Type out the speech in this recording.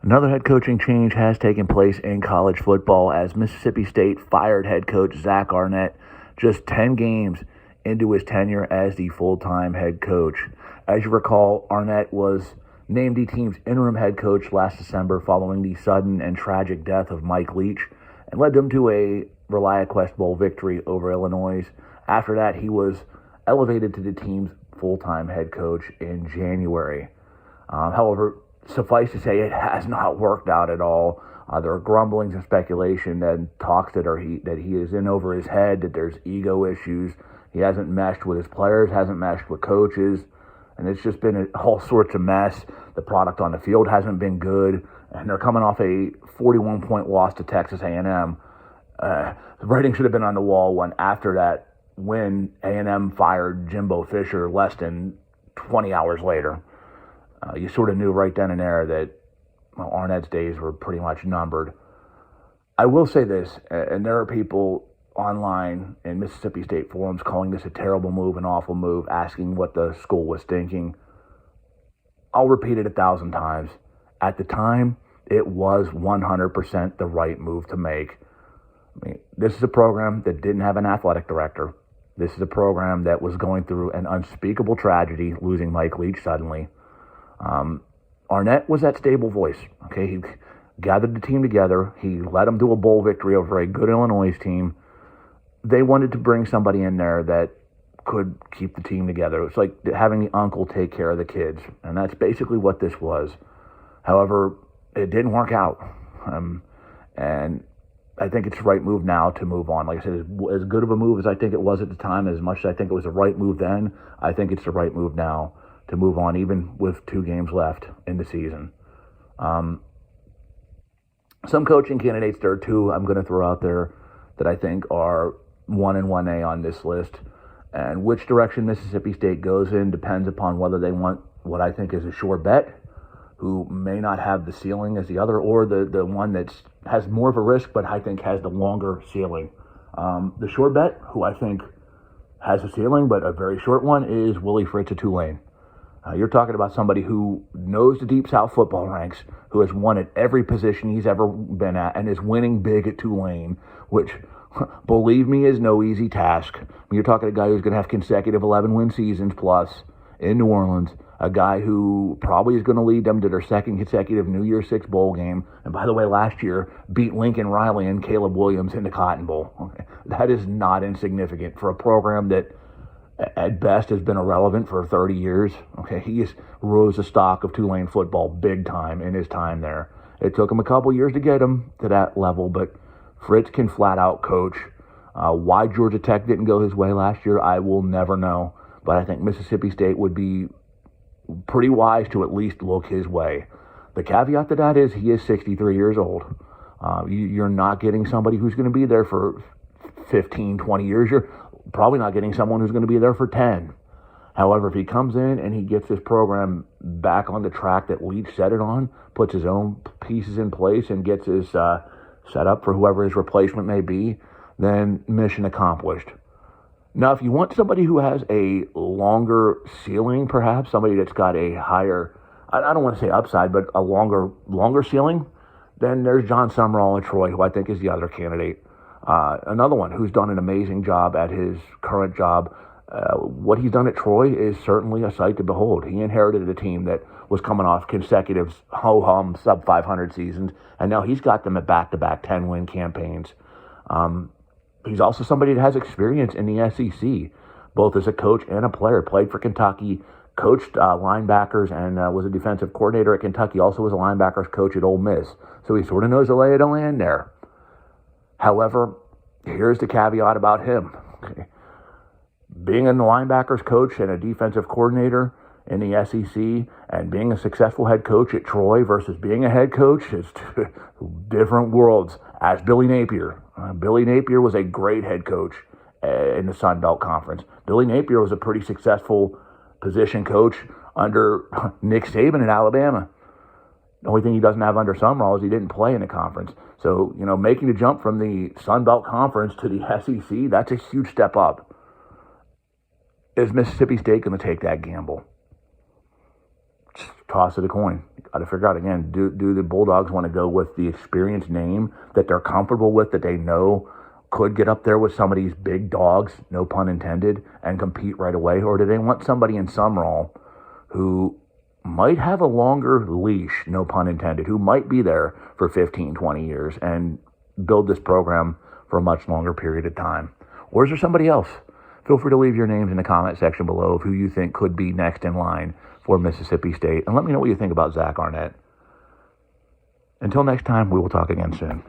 Another head coaching change has taken place in college football as Mississippi State fired head coach Zach Arnett just 10 games into his tenure as the full-time head coach. As you recall, Arnett was named the team's interim head coach last December following the sudden and tragic death of Mike Leach and led them to a ReliaQuest Bowl victory over Illinois. After that, he was elevated to the team's full-time head coach in January. However, suffice to say, it has not worked out at all. There are grumblings and speculation and talks that he is in over his head, that there's ego issues. He hasn't meshed with his players, hasn't meshed with coaches, and it's just been all sorts of mess. The product on the field hasn't been good, and they're coming off a 41-point loss to Texas A&M. The writing should have been on the wall when after that win, A&M fired Jimbo Fisher less than 20 hours later. You sort of knew right then and there that Arnett's days were pretty much numbered. I will say this, and there are people online in Mississippi State forums calling this a terrible move, an awful move, asking what the school was thinking. I'll repeat it 1,000 times. At the time, it was 100% the right move to make. I mean, this is a program that didn't have an athletic director. This is a program that was going through an unspeakable tragedy, losing Mike Leach suddenly. Arnett was that stable voice. Okay, he gathered the team together. He led them to a bowl victory over a good Illinois team. They wanted to bring somebody in there that could keep the team together. It's like having the uncle take care of the kids, and that's basically what this was. However, it didn't work out, and I think it's the right move now to move on. Like I said, as good of a move as I think it was at the time, as much as I think it was the right move then, I think it's the right move now to move on, even with 2 games left in the season. Some coaching candidates, there are 2 I'm going to throw out there that I think are 1 and 1A on this list. And which direction Mississippi State goes in depends upon whether they want what I think is a sure bet, who may not have the ceiling as the other, or the one that has more of a risk but I think has the longer ceiling. The sure bet, who I think has a ceiling but a very short one, is Willie Fritz at Tulane. You're talking about somebody who knows the Deep South football ranks, who has won at every position he's ever been at, and is winning big at Tulane, which, believe me, is no easy task. You're talking a guy who's going to have consecutive 11-win seasons plus in New Orleans, a guy who probably is going to lead them to their second consecutive New Year's Six bowl game, and by the way, last year beat Lincoln Riley and Caleb Williams in the Cotton Bowl. Okay. That is not insignificant for a program that at best has been irrelevant for 30 years. Okay, he has rose the stock of Tulane football big time in his time there. It took him a couple years to get him to that level, but Fritz can flat out coach. Why Georgia Tech didn't go his way last year, I will never know, but I think Mississippi State would be pretty wise to at least look his way. The caveat to that is he is 63 years old. You're not getting somebody who's going to be there for 15, 20 years. You're probably not getting someone who's going to be there for 10. However, if he comes in and he gets this program back on the track that Leach set it on, puts his own pieces in place and gets his set up for whoever his replacement may be, then mission accomplished. Now, if you want somebody who has a longer ceiling, perhaps, somebody that's got a higher, I don't want to say upside, but a longer ceiling, then there's John Summerall at Troy, who I think is the other candidate. Another one who's done an amazing job at his current job. What he's done at Troy is certainly a sight to behold. He inherited a team that was coming off consecutive ho-hum sub-500 seasons, and now he's got them at back-to-back 10-win campaigns. He's also somebody that has experience in the SEC, both as a coach and a player. Played for Kentucky, coached linebackers, and was a defensive coordinator at Kentucky. Also was a linebackers coach at Ole Miss. So he sort of knows the lay of the land there. However, here's the caveat about him. Okay. Being a linebackers coach and a defensive coordinator in the SEC and being a successful head coach at Troy versus being a head coach is different worlds. Ask Billy Napier. Billy Napier was a great head coach in the Sun Belt Conference. Billy Napier was a pretty successful position coach under Nick Saban at Alabama. The only thing he doesn't have under Summerall is he didn't play in the conference. So, making the jump from the Sun Belt Conference to the SEC, that's a huge step up. Is Mississippi State going to take that gamble? toss of the coin. Got to figure out again, do the Bulldogs want to go with the experienced name that they're comfortable with, that they know could get up there with some of these big dogs, no pun intended, and compete right away? Or do they want somebody in Sumrall who might have a longer leash, no pun intended, who might be there for 15, 20 years and build this program for a much longer period of time? Or is there somebody else? Feel free to leave your names in the comment section below of who you think could be next in line for Mississippi State. And let me know what you think about Zach Arnett. Until next time, we will talk again soon.